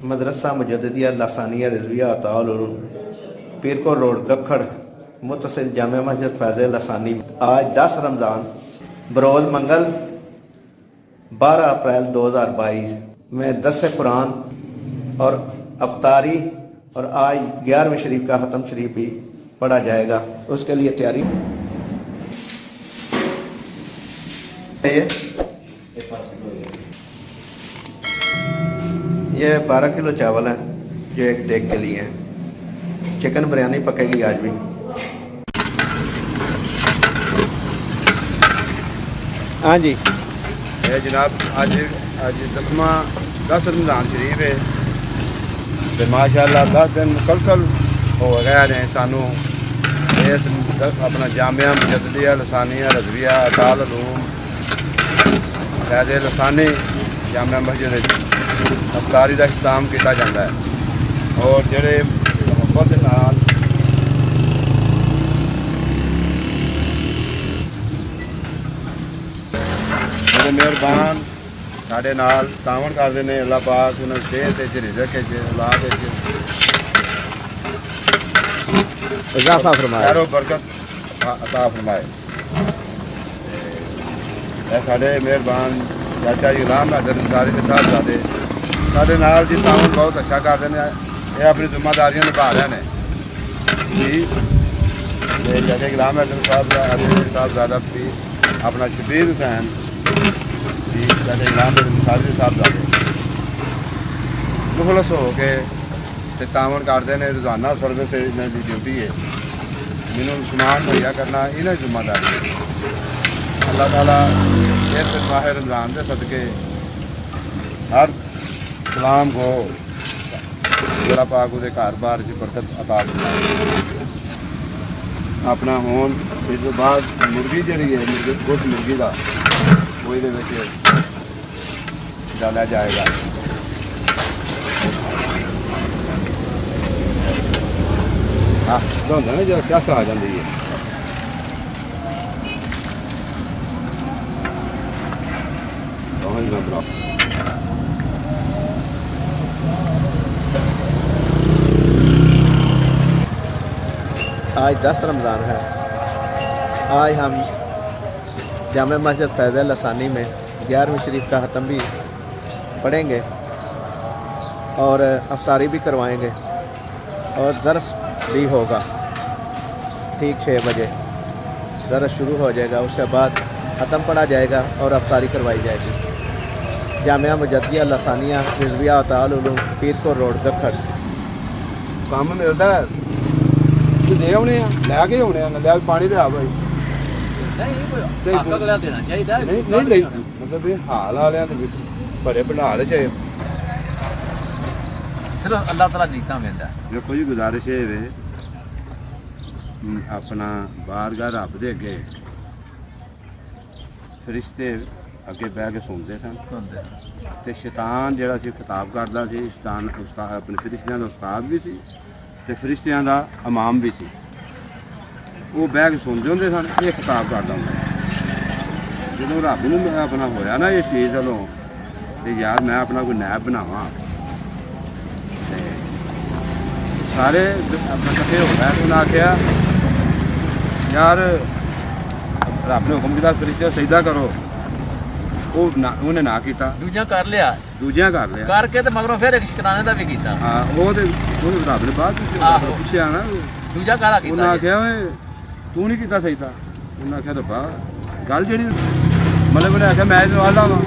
مدرسہ مجددیہ لسانیہ رضویہ اطاعت العلوم پیرکو روڈ گکھڑ متصل جامع مسجد فیض لسانی آج 10 رمضان برول منگل 12 اپریل 2022 میں درس قرآن اور افطاری اور آج 11ویں شریف کا ختم شریف بھی پڑھا جائے گا، اس کے لیے تیاری یہ 12 کلو چاول ہیں جو ایک دیگ کے لیے ہیں۔ چکن بریانی پکے گی آج بھی۔ ہاں جی جناب آج 10 رمضان شریف ہے تو ماشاءاللہ 10 دن مسلسل ہو گئے ہیں سانوں اس اپنا جامعہ مجددیہ لسانیہ رضویہ اطاعت العلوم فیض لسانی جامعہ مسجد افطاری کا اختتام کیا جاتا ہے اور جڑے محبت نال مہربان ساڈے نال تعاون کرتے ہیں، اللہ پاک انہیں صحت رزق اولاد اضافہ فرمائے، خیر و برکت عطا فرمائے۔ ساڈے مہربان چاچا جی غلام حیدر انصاری کے صاحبزادے ساڈے نال جی تعاون بہت اچھا کرتے ہیں، یہ اپنی ذمہ داریاں نبھا رہے ہیں جی۔ چاچا غلام حیدر صاحبزادہ بھی اپنا شبیر حسین چاچا غلام حیدر انصاری صاحبزادے مخلص ہو کے تعاون کرتے ہیں، روزانہ سروس انہوں کی ڈیوٹی ہے، مینوں سامان مہیا کرنا انہیں ذمہ داری ہے۔ اللہ تعالیٰ اس ماہ رمضان کے صدقے ہر سلام کو اللہ پاک وہ گھر بار کی برکت عطا فرمائے۔ اپنا ہون اس بعد مرغی جہی ہے گوشت مرغی کا وہ یہ ڈالا جائے گا۔ ہاں نا جب چس آ جاتی ہے۔ آج 10 رمضان ہے۔ آج ہم جامع مسجد فیض لسانی میں 11ویں شریف کا ختم بھی پڑھیں گے اور افطاری بھی کروائیں گے اور درس بھی ہوگا ٹھیک 6 بجے درس شروع ہو جائے گا، اس کے بعد ختم پڑھا جائے گا اور افطاری کروائی جائے گی۔ جامعہ مجددیہ لسانیہ رضویہ اطاعت العلوم پیرکو روڈ گکھڑ۔ کام ملتا ہے دے آنے لے کے آنے لے پانی لیا بھائی نہیں مطلب حال والے بڑے بنا رہے چاہیے صرف اللہ تعالیٰ نیتا ملتا ہے۔ دیکھو جی گزارش ہے اپنا بارگاہ رب دے اگے فرشتے اگے بہ کے سنتے سن تے شیطان جڑا سی خطاب کردا سی، شیطان استاد اپنے فرشتیاں دا استاد بھی سی تے فرشتیاں دا امام بھی سی، وہ بہ کے سنتے ہوندے سن، یہ خطاب کردا ہوندا۔ جدوں رب نوں اپنا ہویا نا یہ چیز والوں تے یار میں اپنا کوئی نائب بناواں تے سارے اپنا کٹھے ہو گئے، انہاں آکھیا یار رب نے حکم کیتا فرشتے سجدہ کرو، انہیں نہ کیتا، دوجا کر لیا کر کے مگروں پھر ایک شکرانے کا بھی کیتا۔ ہاں وہ رب نے بعد پوچھا نا دوجا کالا کیتا، انہیں آخیا تو نہیں کیتا سجدہ، انہیں آخیا دبا گل جہی مطلب انہیں آخیا میں آلہ وا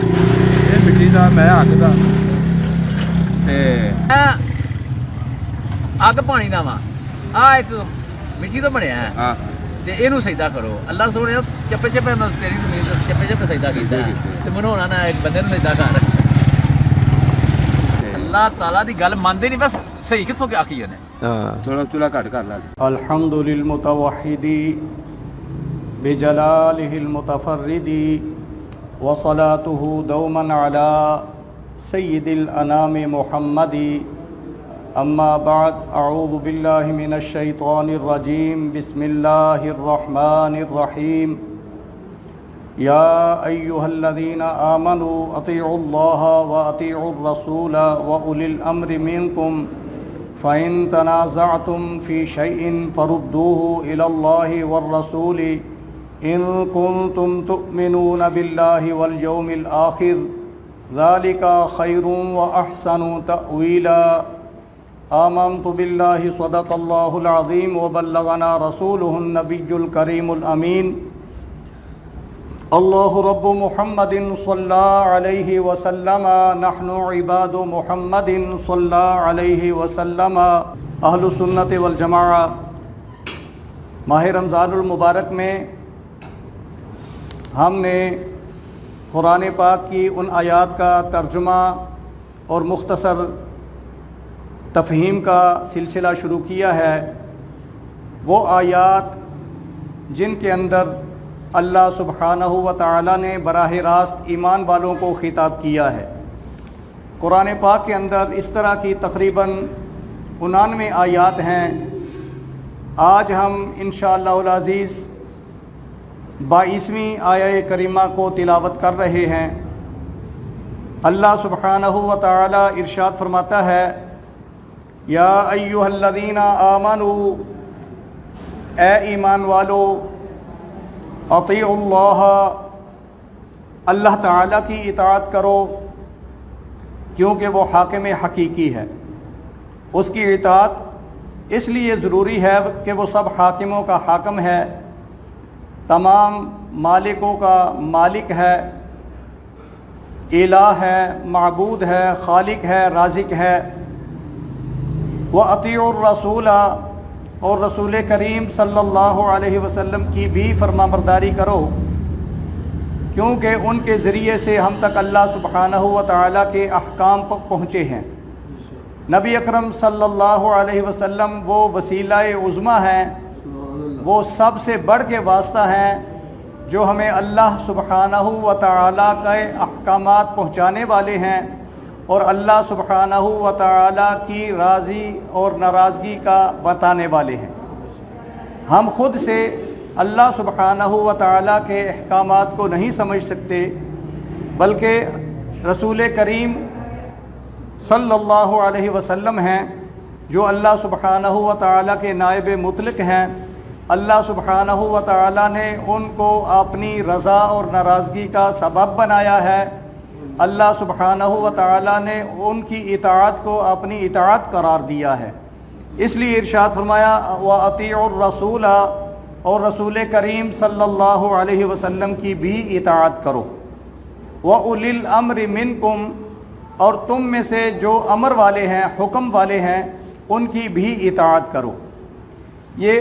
یہ مٹی کا میں اگ کا اگ پانی کا وا آ ایک مٹی تو بنیا ہے ہاں یہ سجدہ کرو۔ اللہ سونے چپے چپے تیری زمین چپے چپے سجدہ کیتا ہے، منو ہونا نا ایک بندے نے سجدہ کر۔ اللہ تعالیٰ دی گل مانتے نہیں، بس صحیح کتوں کے آخی نے تھوڑا چولہا گھٹ کر لا۔ الحمد للمتوحد بجلالہ المتفرد وصلاته دوما على سید الانام محمد۔ اما بعد اعوذ باللہ من الشیطان الرجیم، بسم اللہ الرحمن الرحیم۔ يا أيها الذين آمنوا أطيعوا الله وأطيعوا الرسول وأولي الأمر منكم فإن تنازعتم في شيء فردوه إلى الله والرسول إن كنتم تؤمنون بالله واليوم الآخر ذلك خير وأحسن تأويلا آمنت بالله صدق الله العظيم وبلغنا رسوله النبي الكريم الأمين الله رب محمد صلى عليه وسلم نحن عباد محمد صلى عليه وسلم اہل سنت والجماعہ ماہ رمضان المبارک میں ہم نے قرآن پاک کی ان آیات کا ترجمہ اور مختصر تفہیم کا سلسلہ شروع کیا ہے۔ وہ آیات جن کے اندر اللہ سبحانہ و تعالی نے براہ راست ایمان والوں کو خطاب کیا ہے۔ قرآن پاک کے اندر اس طرح کی تقریباً 99 آیات ہیں۔ آج ہم انشاءاللہ العزیز 22ویں آیہ کریمہ کو تلاوت کر رہے ہیں۔ اللہ سبحانہ و تعالی ارشاد فرماتا ہے، یا ایھا الذین آمنوا، اے ایمان والو، اطیعوا اللہ، اللہ تعالیٰ کی اطاعت کرو کیونکہ وہ حاکم حقیقی ہے۔ اس کی اطاعت اس لیے ضروری ہے کہ وہ سب حاکموں کا حاکم ہے، تمام مالکوں کا مالک ہے، الہ ہے، معبود ہے، خالق ہے، رازق ہے۔ وَأَطِيعُوا الرَّسُولَ، اور رسول کریم صلی اللہ علیہ وسلم کی بھی فرما برداری کرو کیونکہ ان کے ذریعے سے ہم تک اللہ سبحانہ و تعالیٰ کے احکام پہنچے ہیں۔ نبی اکرم صلی اللہ علیہ وسلم وہ وسیلہ عظمیٰ ہیں، وہ سب سے بڑھ کے واسطہ ہیں جو ہمیں اللہ سبحانہ و تعالیٰ کے احکامات پہنچانے والے ہیں اور اللہ سبحانہ و تعالیٰ کی راضی اور ناراضگی کا بتانے والے ہیں۔ ہم خود سے اللہ سبحانہ و تعالیٰ کے احکامات کو نہیں سمجھ سکتے، بلکہ رسول کریم صلی اللہ علیہ وسلم ہیں جو اللہ سبحانہ و تعالیٰ کے نائب مطلق ہیں۔ اللہ سبحانہ و تعالیٰ نے ان کو اپنی رضا اور ناراضگی کا سبب بنایا ہے۔ اللہ سبحانہ و تعالیٰ نے ان کی اطاعت کو اپنی اطاعت قرار دیا ہے، اس لیے ارشاد فرمایا وَأَطِيعُوا الرَّسُولَ، اور رسول کریم صلی اللہ علیہ وسلم کی بھی اطاعت کرو۔ وَأُولِي الْأَمْرِ مِنْكُمْ، اور تم میں سے جو امر والے ہیں، حکم والے ہیں، ان کی بھی اطاعت کرو۔ یہ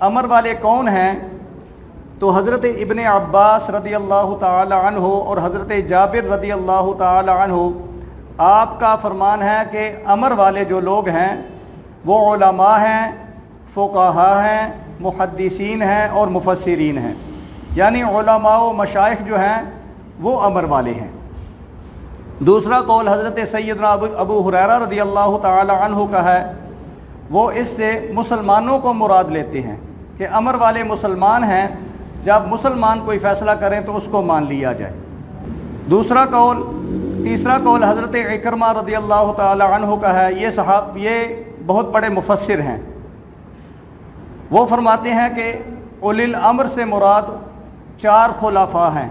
امر والے کون ہیں؟ تو حضرت ابن عباس رضی اللہ تعالی عنہ اور حضرت جابر رضی اللہ تعالی عنہ، آپ کا فرمان ہے کہ امر والے جو لوگ ہیں وہ علماء ہیں، فقہاء ہیں، محدثین ہیں اور مفسرین ہیں، یعنی علماء و مشائخ جو ہیں وہ امر والے ہیں۔ دوسرا قول حضرت سیدنا ابو ہریرہ رضی اللہ تعالی عنہ کا ہے، وہ اس سے مسلمانوں کو مراد لیتے ہیں کہ امر والے مسلمان ہیں، جب مسلمان کوئی فیصلہ کریں تو اس کو مان لیا جائے۔ تیسرا قول حضرت عکرمہ رضی اللہ تعالی عنہ کا ہے، یہ بہت بڑے مفسر ہیں، وہ فرماتے ہیں کہ اولی الامر سے مراد 4 خلفاء ہیں،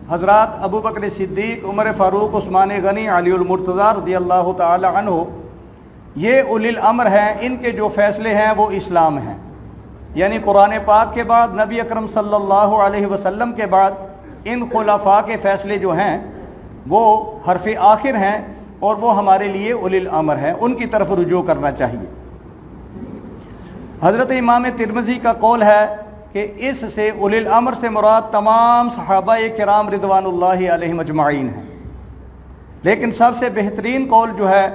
حضرات ابو بکر صدیق، عمر فاروق، عثمان غنی، علی المرتضیٰ رضی اللہ تعالی عنہ، یہ اولی الامر ہیں، ان کے جو فیصلے ہیں وہ اسلام ہیں، یعنی قرآن پاک کے بعد، نبی اکرم صلی اللہ علیہ وسلم کے بعد ان خلفاء کے فیصلے جو ہیں وہ حرف آخر ہیں اور وہ ہمارے لیے اولی الامر ہیں، ان کی طرف رجوع کرنا چاہیے۔ حضرت امام ترمذی کا قول ہے کہ اس سے اولی الامر سے مراد تمام صحابہ کرام رضوان اللہ علیہم اجمعین ہیں، لیکن سب سے بہترین قول جو ہے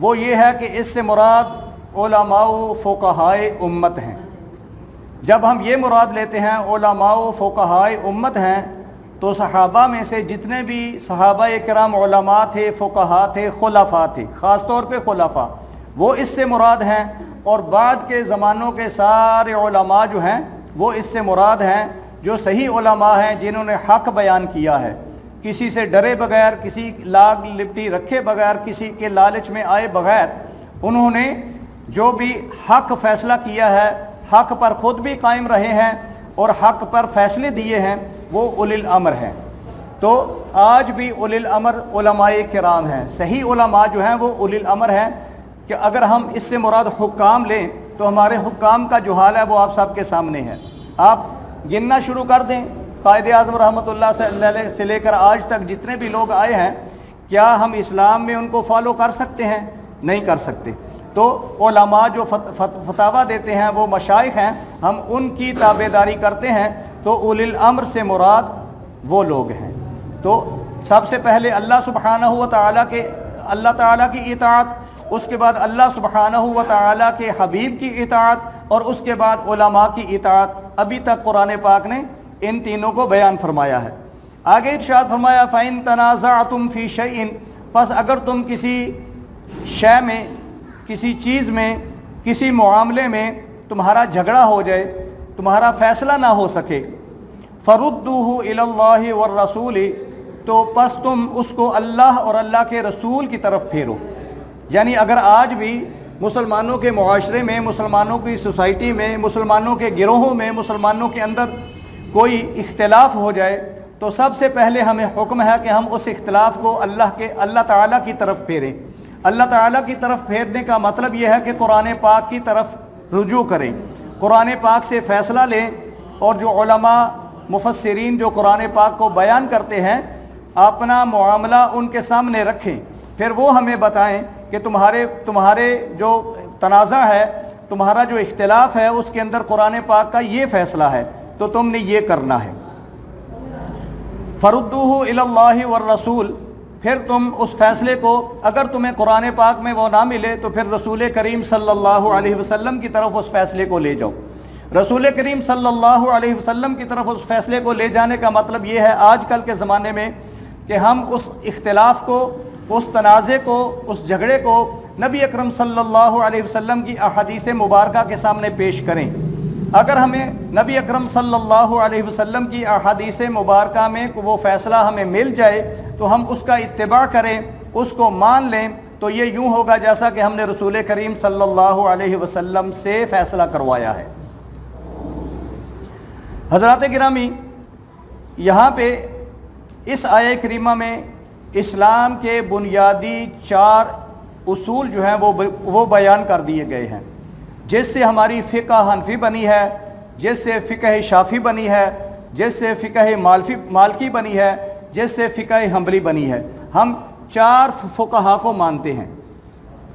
وہ یہ ہے کہ اس سے مراد علماء و فقہاء امت ہیں۔ جب ہم یہ مراد لیتے ہیں علماء و فقہاء امت ہیں تو صحابہ میں سے جتنے بھی صحابہ کرام علماء تھے، فقہاء تھے، خلفاء تھے، خاص طور پہ خلفاء، وہ اس سے مراد ہیں، اور بعد کے زمانوں کے سارے علماء جو ہیں وہ اس سے مراد ہیں، جو صحیح علماء ہیں جنہوں نے حق بیان کیا ہے، کسی سے ڈرے بغیر، کسی لاگ لپٹی رکھے بغیر، کسی کے لالچ میں آئے بغیر، انہوں نے جو بھی حق فیصلہ کیا ہے، حق پر خود بھی قائم رہے ہیں اور حق پر فیصلے دیے ہیں، وہ اولی الامر ہیں۔ تو آج بھی اولی الامر علماء کرام ہیں، صحیح علماء جو ہیں وہ اولی الامر ہیں، کہ اگر ہم اس سے مراد حکام لیں تو ہمارے حکام کا جو حال ہے وہ آپ سب کے سامنے ہے۔ آپ گننا شروع کر دیں، قائد اعظم رحمۃ اللہ علیہ سے لے کر آج تک جتنے بھی لوگ آئے ہیں، کیا ہم اسلام میں ان کو فالو کر سکتے ہیں؟ نہیں کر سکتے۔ تو علماء جو فتاویٰ دیتے ہیں وہ مشائخ ہیں، ہم ان کی تابعداری کرتے ہیں، تو اولی الامر سے مراد وہ لوگ ہیں۔ تو سب سے پہلے اللہ سبحانہ و تعالیٰ کی اطاعت، اس کے بعد اللہ سبحانہ و تعالیٰ کے حبیب کی اطاعت، اور اس کے بعد علماء کی اطاعت۔ ابھی تک قرآن پاک نے ان تینوں کو بیان فرمایا ہے۔ آگے ارشاد فرمایا فَإِن تَنَازَعْتُمْ فِي شَيْءٍ، پس اگر تم کسی شے میں، کسی چیز میں، کسی معاملے میں تمہارا جھگڑا ہو جائے، تمہارا فیصلہ نہ ہو سکے، فَرُدُّوهُ إِلَى اللَّهِ وَالرَّسُولِ، تو پس تم اس کو اللہ اور اللہ کے رسول کی طرف پھیرو۔ یعنی اگر آج بھی مسلمانوں کے معاشرے میں، مسلمانوں کی سوسائٹی میں، مسلمانوں کے گروہوں میں، مسلمانوں کے اندر کوئی اختلاف ہو جائے، تو سب سے پہلے ہمیں حکم ہے کہ ہم اس اختلاف کو اللہ تعالیٰ کی طرف پھیریں۔ اللہ تعالیٰ کی طرف پھیرنے کا مطلب یہ ہے کہ قرآن پاک کی طرف رجوع کریں، قرآن پاک سے فیصلہ لیں، اور جو علماء مفسرین جو قرآن پاک کو بیان کرتے ہیں، اپنا معاملہ ان کے سامنے رکھیں، پھر وہ ہمیں بتائیں کہ تمہارے جو تنازع ہے، تمہارا جو اختلاف ہے، اس کے اندر قرآن پاک کا یہ فیصلہ ہے، تو تم نے یہ کرنا ہے۔ فَرُدُّوهُ إِلَى اللَّهِ وَالرَّسُولِ، پھر تم اس فیصلے کو، اگر تمہیں قرآن پاک میں وہ نہ ملے تو پھر رسول کریم صلی اللہ علیہ وسلم کی طرف اس فیصلے کو لے جاؤ۔ رسول کریم صلی اللہ علیہ وسلم کی طرف اس فیصلے کو لے جانے کا مطلب یہ ہے آج کل کے زمانے میں کہ ہم اس اختلاف کو، اس تنازع کو، اس جھگڑے کو نبی اکرم صلی اللہ علیہ وسلم کی احادیث مبارکہ کے سامنے پیش کریں۔ اگر ہمیں نبی اکرم صلی اللہ علیہ وسلم کی احادیث مبارکہ میں وہ فیصلہ ہمیں مل جائے تو ہم اس کا اتباع کریں، اس کو مان لیں، تو یہ یوں ہوگا جیسا کہ ہم نے رسول کریم صلی اللہ علیہ وسلم سے فیصلہ کروایا ہے۔ حضرات گرامی، یہاں پہ اس آیہ کریمہ میں اسلام کے بنیادی 4 اصول جو ہیں وہ بیان کر دیے گئے ہیں، جس سے ہماری فقہ حنفی بنی ہے، جس سے فقہ شافعی بنی ہے، جس سے فقہ مالکی بنی ہے، جس سے فقہ حنبلی بنی ہے۔ ہم 4 فقہا کو مانتے ہیں۔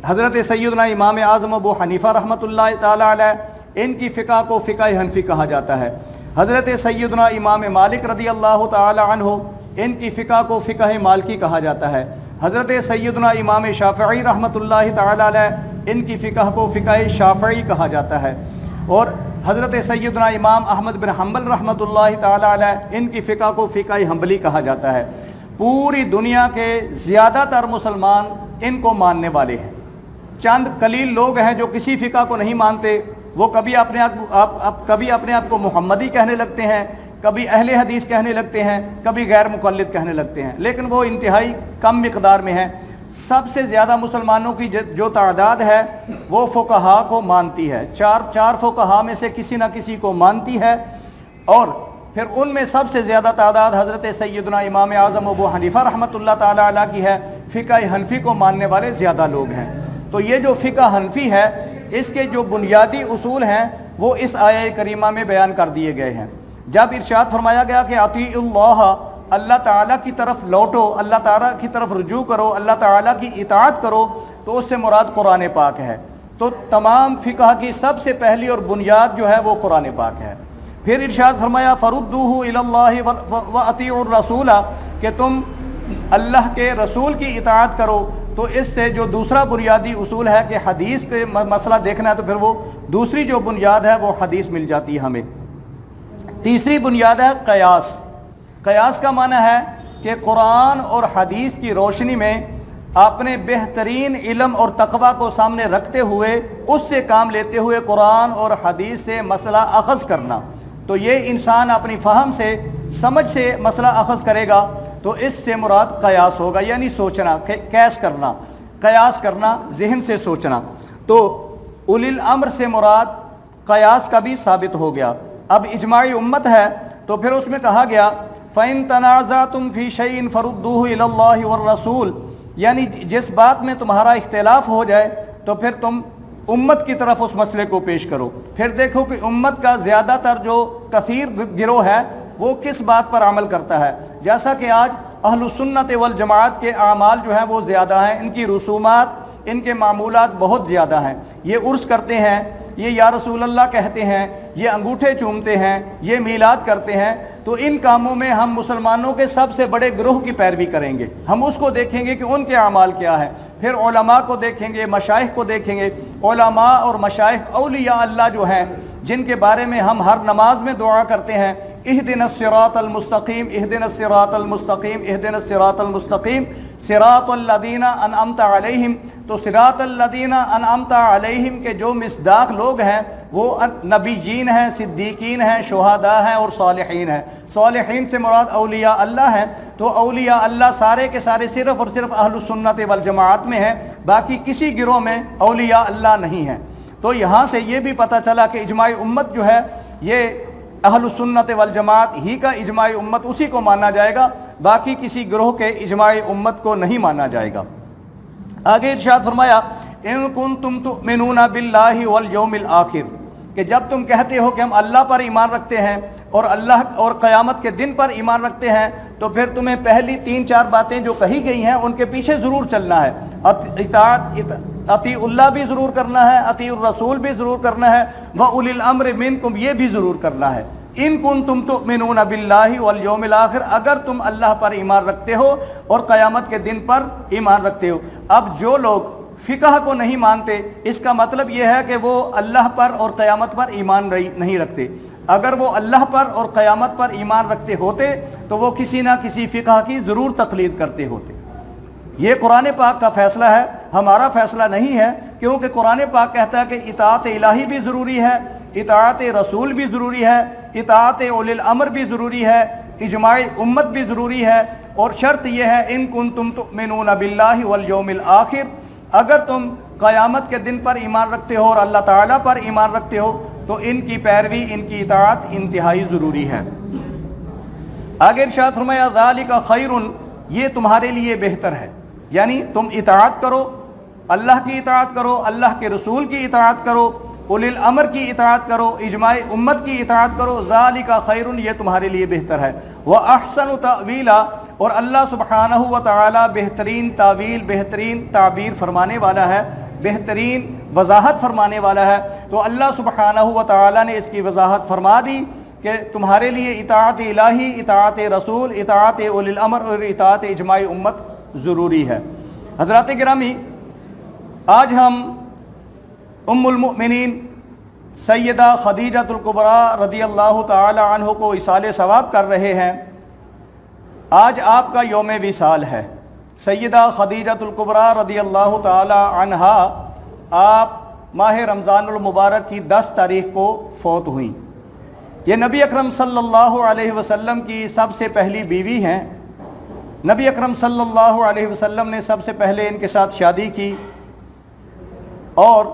حضرت سیدنا امام اعظم ابو حنیفہ رحمۃ اللہ تعالی علیہ، ان کی فقہ کو فقہ حنفی کہا جاتا ہے۔ حضرت سیدنا امام مالک رضی اللہ تعالی عنہ، ان کی فقہ کو فقہ مالکی کہا جاتا ہے۔ حضرت سیدنا امام شافعی رحمۃ اللہ تعالی علیہ، ان کی فقہ کو فقہ شافعی کہا جاتا ہے، اور حضرت سیدنا امام احمد بن حنبل رحمۃ اللہ تعالی علیہ، ان کی فقہ کو فقہ حنبلی کہا جاتا ہے۔ پوری دنیا کے زیادہ تر مسلمان ان کو ماننے والے ہیں۔ چند قلیل لوگ ہیں جو کسی فقہ کو نہیں مانتے، وہ کبھی اپنے آپ کو محمدی کہنے لگتے ہیں، کبھی اہل حدیث کہنے لگتے ہیں، کبھی غیر مقلد کہنے لگتے ہیں، لیکن وہ انتہائی کم مقدار میں ہیں۔ سب سے زیادہ مسلمانوں کی جو تعداد ہے وہ فقہا کو مانتی ہے، چار فقہا میں سے کسی نہ کسی کو مانتی ہے، اور پھر ان میں سب سے زیادہ تعداد حضرت سیدنا امام اعظم ابو حنیفہ رحمۃ اللہ تعالی علیہ کی ہے۔ فقہ حنفی کو ماننے والے زیادہ لوگ ہیں۔ تو یہ جو فقہ حنفی ہے، اس کے جو بنیادی اصول ہیں وہ اس آیہ کریمہ میں بیان کر دیے گئے ہیں۔ جب ارشاد فرمایا گیا کہ اطیع اللہ، اللہ تعالیٰ کی طرف لوٹو، اللہ تعالیٰ کی طرف رجوع کرو، اللہ تعالیٰ کی اطاعت کرو، تو اس سے مراد قرآن پاک ہے۔ تو تمام فقہ کی سب سے پہلی اور بنیاد جو ہے وہ قرآن پاک ہے۔ پھر ارشاد فرمایا فردوہ الی اللہ واطیعوا الرسول، کہ تم اللہ کے رسول کی اطاعت کرو۔ تو اس سے جو دوسرا بنیادی اصول ہے کہ حدیث کے مسئلہ دیکھنا ہے، تو پھر وہ دوسری جو بنیاد ہے وہ حدیث مل جاتی ہے ہمیں۔ تیسری بنیاد ہے قیاس۔ قیاس کا معنی ہے کہ قرآن اور حدیث کی روشنی میں اپنے بہترین علم اور تقوی کو سامنے رکھتے ہوئے، اس سے کام لیتے ہوئے قرآن اور حدیث سے مسئلہ اخذ کرنا۔ تو یہ انسان اپنی فہم سے سمجھ سے مسئلہ اخذ کرے گا تو اس سے مراد قیاس ہوگا، یعنی سوچنا، قیاس کرنا، قیاس کرنا، ذہن سے سوچنا۔ تو اولی الامر سے مراد قیاس کا بھی ثابت ہو گیا۔ اب اجماعی امت ہے تو پھر اس میں کہا گیا فَإِن تَنَازَعْتُمْ فِي شَيْءٍ فَرُدُّوهُ إِلَى اللَّهِ وَالرَّسُولِ، یعنی جس بات میں تمہارا اختلاف ہو جائے تو پھر تم امت کی طرف اس مسئلے کو پیش کرو۔ پھر دیکھو کہ امت کا زیادہ تر جو کثیر گروہ ہے وہ کس بات پر عمل کرتا ہے۔ جیسا کہ آج اہل السنت والجماعت کے اعمال جو ہیں وہ زیادہ ہیں، ان کی رسومات، ان کے معمولات بہت زیادہ ہیں۔ یہ عرس کرتے ہیں، یہ یا رسول اللہ کہتے ہیں، یہ انگوٹھے چومتے ہیں، یہ میلاد کرتے ہیں۔ تو ان کاموں میں ہم مسلمانوں کے سب سے بڑے گروہ کی پیروی کریں گے، ہم اس کو دیکھیں گے کہ ان کے اعمال کیا ہے۔ پھر علماء کو دیکھیں گے، مشائخ کو دیکھیں گے۔ علماء اور مشائخ اولیاء اللہ جو ہیں، جن کے بارے میں ہم ہر نماز میں دعا کرتے ہیں، اہدنا الصراط المستقیم، اہدنا الصراط المستقیم، اہدنا الصراط المستقیم، صراط الذین انعمت علیہم۔ تو صراط الذین انعمت علیہم کے جو مصداق لوگ ہیں وہ نبیین ہیں، صدیقین ہیں، شہداء ہیں اور صالحین ہیں۔ صالحین سے مراد اولیاء اللہ ہیں۔ تو اولیاء اللہ سارے کے سارے صرف اور صرف اہل السنت والجماعت میں ہیں، باقی کسی گروہ میں اولیاء اللہ نہیں ہیں۔ تو یہاں سے یہ بھی پتہ چلا کہ اجماع امت جو ہے یہ اہل السنت والجماعت ہی کا اجماع امت، اسی کو مانا جائے گا، باقی کسی گروہ کے اجماع امت کو نہیں مانا جائے گا۔ آگے ارشاد فرمایا ان کنتم تؤمنون باللہ والیوم الآخر، کہ جب تم کہتے ہو کہ ہم اللہ پر ایمان رکھتے ہیں اور اللہ اور قیامت کے دن پر ایمان رکھتے ہیں، تو پھر تمہیں پہلی 3-4 باتیں جو کہی گئی ہیں ان کے پیچھے ضرور چلنا ہے۔ اطیع اللہ بھی ضرور کرنا ہے، اطیع الرسول بھی ضرور کرنا ہے، وَأُولِي الْأَمْرِ مِنْكُمْ یہ بھی ضرور کرنا ہے۔ ان کنتم تؤمنون باللہ والیوم الآخر، اگر تم اللہ پر ایمان رکھتے ہو اور قیامت کے دن پر ایمان رکھتے ہو۔ اب جو لوگ فقہ کو نہیں مانتے، اس کا مطلب یہ ہے کہ وہ اللہ پر اور قیامت پر ایمان نہیں رکھتے۔ اگر وہ اللہ پر اور قیامت پر ایمان رکھتے ہوتے تو وہ کسی نہ کسی فقہ کی ضرور تقلید کرتے ہوتے۔ یہ قرآن پاک کا فیصلہ ہے، ہمارا فیصلہ نہیں ہے، کیونکہ قرآن پاک کہتا ہے کہ اطاعت الہی بھی ضروری ہے، اطاعت رسول بھی ضروری ہے، اطاعت اولی الامر بھی ضروری ہے، اجماع امت بھی ضروری ہے، اور شرط یہ ہے ان کنتم تؤمنون باللہ والیوم الآخر، اگر تم قیامت کے دن پر ایمان رکھتے ہو اور اللہ تعالیٰ پر ایمان رکھتے ہو تو ان کی پیروی، ان کی اطاعت انتہائی ضروری ہے۔ آگے ارشاد فرمایا ذالک خیر، یہ تمہارے لیے بہتر ہے، یعنی تم اطاعت کرو، اللہ کی اطاعت کرو، اللہ کے رسول کی اطاعت کرو، اولی الامر کی اطاعت کرو، اجماع امت کی اطاعت کرو، ذالک خیر، یہ تمہارے لیے بہتر ہے۔ وَأَحْسَنُ تَأْوِيلًا، اور اللہ سبحانہ و تعالی بہترین تعویل، بہترین تعبیر فرمانے والا ہے، بہترین وضاحت فرمانے والا ہے۔ تو اللہ سبحانہ و تعالی نے اس کی وضاحت فرما دی کہ تمہارے لیے اطاعت الہی، اطاعت رسول، اطاعت اولی الامر اور اطاعت اجماع امت ضروری ہے۔ حضرات گرامی، آج ہم ام المؤمنین سیدہ خدیجہ الکبریٰ رضی اللہ تعالی عنہ کو ایصال ثواب کر رہے ہیں۔ آج آپ کا یوم وصال ہے۔ سیدہ خدیجہ الکبریٰ رضی اللہ تعالی عنہا آپ ماہ رمضان المبارک کی 10 تاریخ کو فوت ہوئیں۔ یہ نبی اکرم صلی اللہ علیہ وسلم کی سب سے پہلی بیوی ہیں۔ نبی اکرم صلی اللہ علیہ وسلم نے سب سے پہلے ان کے ساتھ شادی کی اور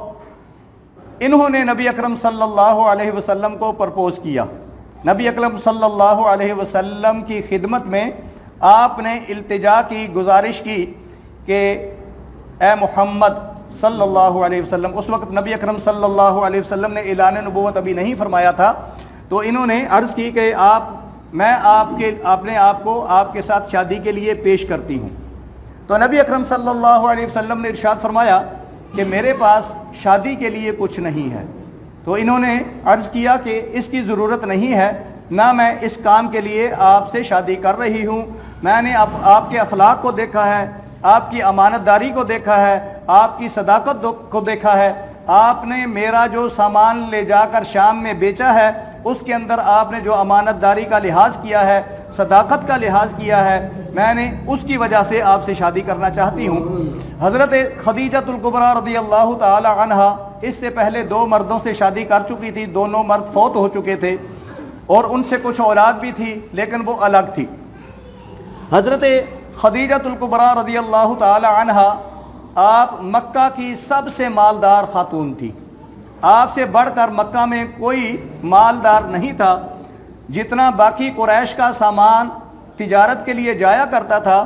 انہوں نے نبی اکرم صلی اللہ علیہ وسلم کو پرپوز کیا۔ نبی اکرم صلی اللہ علیہ وسلم کی خدمت میں آپ نے التجا کی، گزارش کی کہ اے محمد صلی اللہ علیہ وسلم، اس وقت نبی اکرم صلی اللہ علیہ وسلم نے اعلان نبوت ابھی نہیں فرمایا تھا، تو انہوں نے عرض کی کہ میں اپنے آپ کو آپ کے ساتھ شادی کے لیے پیش کرتی ہوں۔ تو نبی اکرم صلی اللہ علیہ وسلم نے ارشاد فرمایا کہ میرے پاس شادی کے لیے کچھ نہیں ہے۔ تو انہوں نے عرض کیا کہ اس کی ضرورت نہیں ہے، نہ میں اس کام کے لیے آپ سے شادی کر رہی ہوں، میں نے آپ کے اخلاق کو دیکھا ہے، آپ کی امانت داری کو دیکھا ہے، آپ کی صداقت کو دیکھا ہے، آپ نے میرا جو سامان لے جا کر شام میں بیچا ہے اس کے اندر آپ نے جو امانت داری کا لحاظ کیا ہے، صداقت کا لحاظ کیا ہے، میں نے اس کی وجہ سے آپ سے شادی کرنا چاہتی ہوں۔ حضرت خدیجہ الکبریٰ رضی اللہ تعالی عنہا اس سے پہلے 2 مردوں سے شادی کر چکی تھی، دونوں مرد فوت ہو چکے تھے۔ اور ان سے کچھ اولاد بھی تھی لیکن وہ الگ تھی۔ حضرت خدیجۃ الکبریٰ رضی اللہ تعالی عنہا آپ مکہ کی سب سے مالدار خاتون تھی۔ آپ سے بڑھ کر مکہ میں کوئی مالدار نہیں تھا۔ جتنا باقی قریش کا سامان تجارت کے لیے جایا کرتا تھا،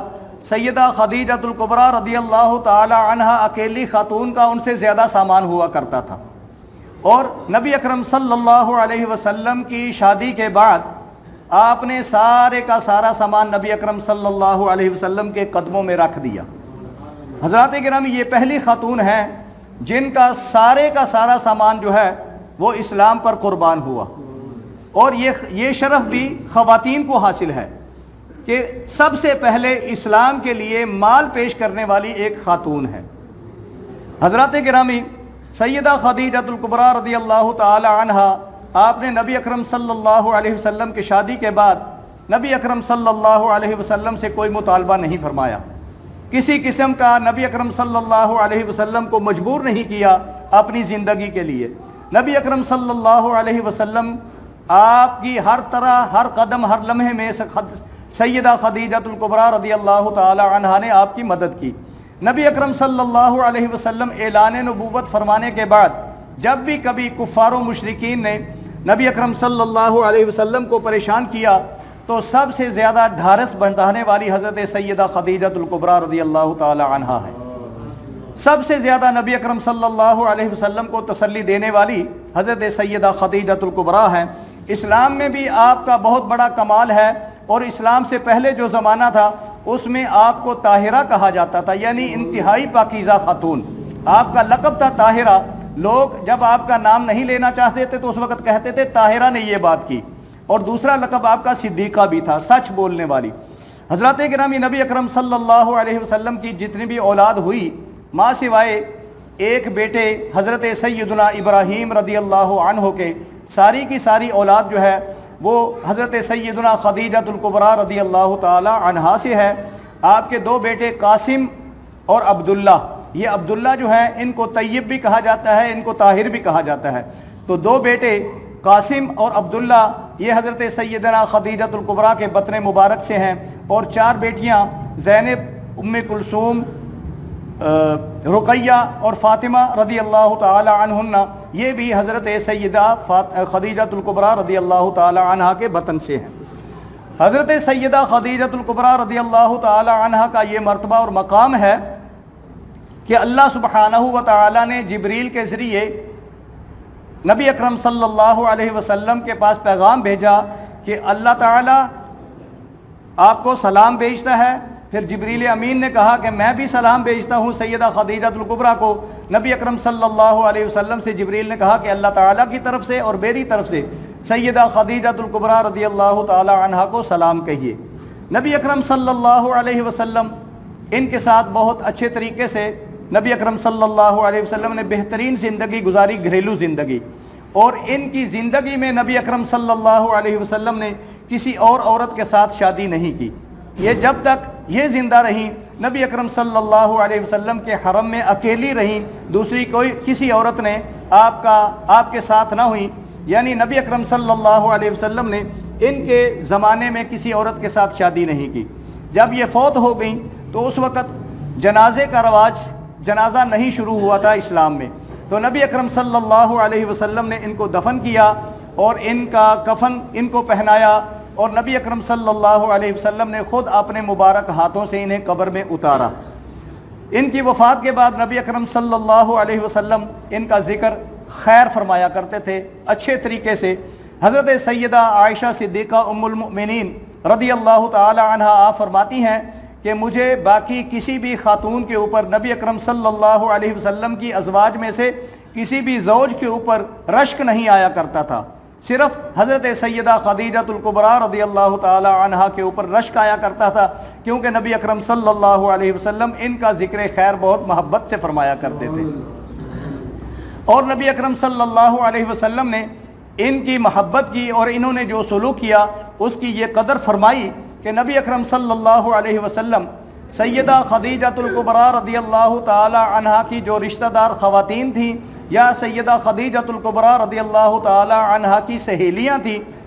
سیدہ خدیجۃ الکبریٰ رضی اللہ تعالی عنہا اکیلی خاتون کا ان سے زیادہ سامان ہوا کرتا تھا۔ اور نبی اکرم صلی اللہ علیہ وسلم کی شادی کے بعد آپ نے سارے کا سارا سامان نبی اکرم صلی اللہ علیہ وسلم کے قدموں میں رکھ دیا۔ حضرات گرامی، یہ پہلی خاتون ہیں جن کا سارا سامان جو ہے وہ اسلام پر قربان ہوا، اور یہ شرف بھی خواتین کو حاصل ہے کہ سب سے پہلے اسلام کے لیے مال پیش کرنے والی ایک خاتون ہے۔ حضرات گرامی، سیدہ خدیجۃ الکبریٰ رضی اللہ تعالی عنہا آپ نے نبی اکرم صلی اللہ علیہ وسلم کی شادی کے بعد نبی اکرم صلی اللہ علیہ وسلم سے کوئی مطالبہ نہیں فرمایا، کسی قسم کا نبی اکرم صلی اللہ علیہ وسلم کو مجبور نہیں کیا اپنی زندگی کے لیے۔ نبی اکرم صلی اللہ علیہ وسلم آپ کی ہر طرح، ہر قدم، ہر لمحے میں سیدہ خدیجۃ الکبریٰ رضی اللہ تعالی عنہا نے آپ کی مدد کی۔ نبی اکرم صلی اللہ علیہ وسلم اعلان نبوت فرمانے کے بعد جب بھی کبھی کفار و مشرکین نے نبی اکرم صلی اللہ علیہ وسلم کو پریشان کیا تو سب سے زیادہ ڈھارس بندھانے والی حضرت سیدہ خدیجۃ الکبریٰ رضی اللہ تعالی عنہا ہے۔ سب سے زیادہ نبی اکرم صلی اللہ علیہ وسلم کو تسلی دینے والی حضرت سیدہ خدیجۃ الکبریٰ ہیں۔ اسلام میں بھی آپ کا بہت بڑا کمال ہے، اور اسلام سے پہلے جو زمانہ تھا اس میں آپ کو طاہرہ کہا جاتا تھا، یعنی انتہائی پاکیزہ خاتون۔ آپ کا لقب تھا طاہرہ۔ لوگ جب آپ کا نام نہیں لینا چاہتے تھے تو اس وقت کہتے تھے طاہرہ نے یہ بات کی، اور دوسرا لقب آپ کا صدیقہ بھی تھا، سچ بولنے والی۔ حضرات گرامی، نبی اکرم صلی اللہ علیہ وسلم کی جتنی بھی اولاد ہوئی، ماں سوائے ایک بیٹے حضرت سیدنا ابراہیم رضی اللہ عنہ کے، ساری کی ساری اولاد جو ہے وہ حضرت سیدنا خدیجۃ الکبریٰ رضی اللہ تعالی عنہا سے ہے۔ آپ کے دو بیٹے قاسم اور عبداللہ، یہ عبداللہ جو ہے ان کو طیب بھی کہا جاتا ہے، ان کو طاہر بھی کہا جاتا ہے۔ تو دو بیٹے قاسم اور عبداللہ یہ حضرت سیدنا خدیجۃ الکبریٰ کے بطن مبارک سے ہیں، اور چار بیٹیاں زینب، ام کلثوم، رقیہ اور فاطمہ رضی اللہ تعالی عنہن، یہ بھی حضرت سیدہ خدیجۃ الکبریٰ رضی اللہ تعالی عنہا کے بطن سے ہیں۔ حضرت سیدہ خدیجۃ الکبریٰ رضی اللہ تعالی عنہا کا یہ مرتبہ اور مقام ہے کہ اللہ سبحانہ و تعالی نے جبریل کے ذریعے نبی اکرم صلی اللہ علیہ وسلم کے پاس پیغام بھیجا کہ اللہ تعالی آپ کو سلام بھیجتا ہے۔ پھر جبریل امین نے کہا کہ میں بھی سلام بھیجتا ہوں سیدہ خدیجۃ الکبریٰ کو۔ نبی اکرم صلی اللہ علیہ وسلم سے جبریل نے کہا کہ اللہ تعالیٰ کی طرف سے اور میری طرف سے سیدہ خدیجۃ الکبریٰ رضی اللہ تعالی عنہا کو سلام کہیے۔ نبی اکرم صلی اللہ علیہ وسلم ان کے ساتھ بہت اچھے طریقے سے نبی اکرم صلی اللہ علیہ وسلم نے بہترین زندگی گزاری، گھریلو زندگی، اور ان کی زندگی میں نبی اکرم صلی اللہ علیہ وسلم نے کسی اور عورت کے ساتھ شادی نہیں کی۔ یہ جب تک یہ زندہ رہیں نبی اکرم صلی اللہ علیہ وسلم کے حرم میں اکیلی رہیں، دوسری کسی عورت نے آپ کے ساتھ نہ ہوئی، یعنی نبی اکرم صلی اللہ علیہ وسلم نے ان کے زمانے میں کسی عورت کے ساتھ شادی نہیں کی۔ جب یہ فوت ہو گئیں تو اس وقت جنازے کا رواج، جنازہ نہیں شروع ہوا تھا اسلام میں، تو نبی اکرم صلی اللہ علیہ وسلم نے ان کو دفن کیا اور ان کا کفن ان کو پہنایا، اور نبی اکرم صلی اللہ علیہ وسلم نے خود اپنے مبارک ہاتھوں سے انہیں قبر میں اتارا۔ ان کی وفات کے بعد نبی اکرم صلی اللہ علیہ وسلم ان کا ذکر خیر فرمایا کرتے تھے اچھے طریقے سے۔ حضرت سیدہ عائشہ صدیقہ ام المؤمنین رضی اللہ تعالی عنہا آپ فرماتی ہیں کہ مجھے باقی کسی بھی خاتون کے اوپر، نبی اکرم صلی اللہ علیہ وسلم کی ازواج میں سے کسی بھی زوج کے اوپر رشک نہیں آیا کرتا تھا، صرف حضرت سیدہ خدیجۃ الکبریٰ رضی اللہ تعالی عنہا کے اوپر رشک آیا کرتا تھا، کیونکہ نبی اکرم صلی اللہ علیہ وسلم ان کا ذکر خیر بہت محبت سے فرمایا کرتے تھے، اور نبی اکرم صلی اللہ علیہ وسلم نے ان کی محبت کی اور انہوں نے جو سلوک کیا اس کی یہ قدر فرمائی کہ نبی اکرم صلی اللہ علیہ وسلم سیدہ خدیجۃ الکبریٰ رضی اللہ تعالی عنہا کی جو رشتہ دار خواتین تھیں یا سیدہ خدیجۃ الکبریٰ رضی اللہ تعالی عنہا کی سہیلیاں تھیں،